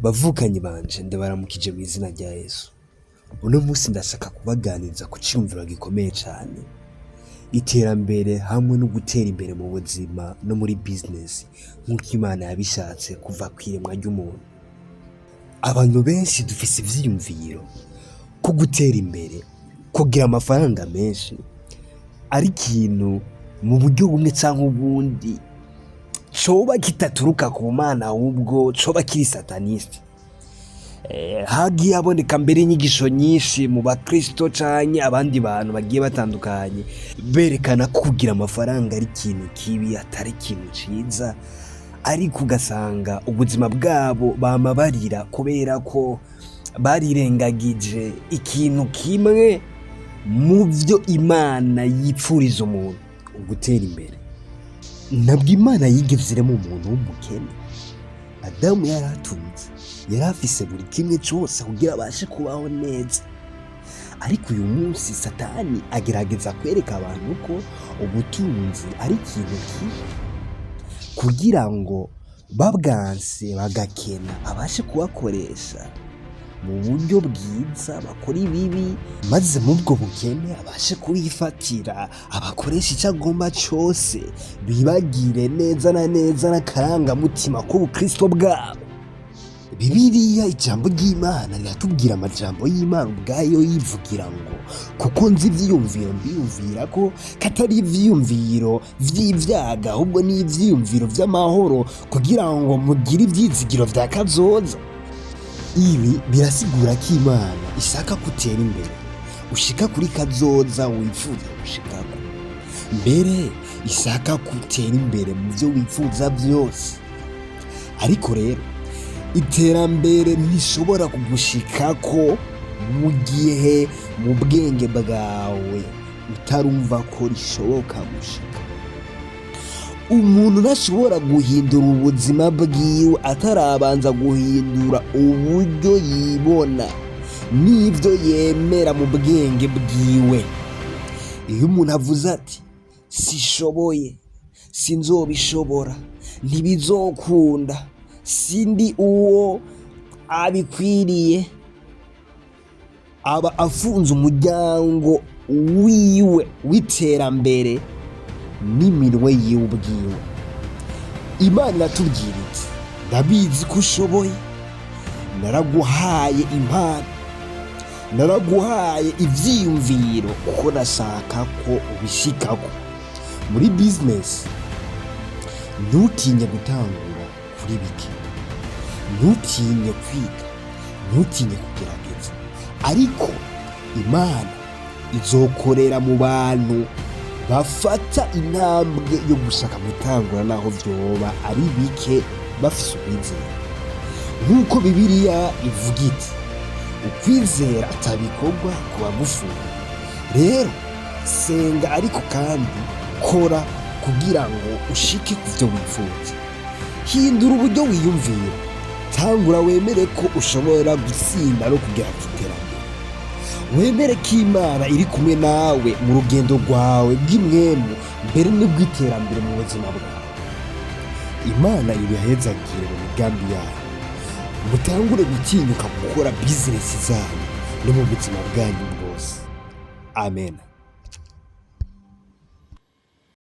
Bavukanye banje ndabaramukije mu izina rya Yesu. Uno munsi ndashaka kubaganiriza ku ciyumviro gikomeye cane. Iterambere hamwe no gutera imbere mu buzima no muri business nk'uko Imana yabishatse kuva kw'iremwa ry'umuntu. Abantu benshi dufise ivyiyumviro ko gutera imbere, kugira amafaranga menshi ari ikintu mu buryo bumwe canke ubundi coba kitaturuka ku Mana ahubwo coba kiri sataniste. Hagiye haboneka mbere inyigisho nyinshi mu bakristo canke abandi bantu bagiye batandukanye berekana ko kugira amafaranga ari ikintu kibi atari ikintu ciza, ariko ugasanga ubuzima bwabo bama barira kubera ko barirengagije ikintu kimwe mu vyo Imana yipfuriza umuntu: ugutera imbere. Ntabwo Imana yigeze irema umuntu w'umukene. Adamu yaratunze, yari afise buri kimwe cose kugira abashe kubaho neza, ariko uyu munsi satani agerageza kwereka abantu ko ubutunzi ari ikintu kibi, kugira ngo babwanse bagakena abashe kubakoresha mu buryo bwiza, bakora ibibi, maze mu bwo bukene abashe kubifatira abakoresha icyo agomba cose, bibagire neza na neza n'akarangamutima k'ubukristo bwabo. Bibiliya ijambo ry'Imana riratubwira amajambo y'Imana ubwayo yivugira ngo kuko nzi ivyiyumviro mbiyumvira ko katari ivyiyumviro vy'ivyaga ahubwo ni ivyiyumviro vy'amahoro, kugira ngo mugire ivyizigiro vya kazoza. Ibi birasigura ko Imana ishaka gutera imbere, ushika kuri kazoza wifuza gushikako, mbere ishaka gutera imbere mu vyo wifuza vyose. Ariko rero iterambere ntishobora kugushikako mu gihe mu bwenge bwawe utarumva ko rishoboka gushika. Umuntu ntashobora guhindura ubuzima bwiwe atarabanza guhindura uburyo yibona n'ivyo yemera mu bwenge bwiwe. Iyo umuntu avuze ati sishoboye, sinzobishobora, ntibizokunda, sindi uwo abikwiriye, aba afunze umuryango wiwe w'iterambere n'iminwe yiwe ubwiwe. Imana iratubwira iti ndabizi ko ushoboye, naraguhaye impano, naraguhaye ivyiyumviro kuko nashaka ko ubishikako. Muri business ntutinye gutangura kuri bike, ntutinye kwiga, ntutinye kugerageza, ariko Imana izokorera mu bantu bafata intambwe yo gushaka gutangura naho vyoba ari bike bafise ukwizera. Nk'uko Bibiliya ivuga iti ukwizera atabikorwa kuba gufunga. Rero senga, ariko kandi kora kugira ngo ushike ku vyo wifuza. Hindura uburyo wiyumvira, tangura wemere ko ushobora gutsinda no kugera ku iterambere. Wemere ko Imana iri kumwe nawe mu rugendo rwawe bw'imwemu mbere n'ubw'iterambere mu buzima bwawe. Imana ibahezagire mu migambi yayo, mutangure gutinyuka gukora business zanyu no mu buzima bwanyu bwose. Amen.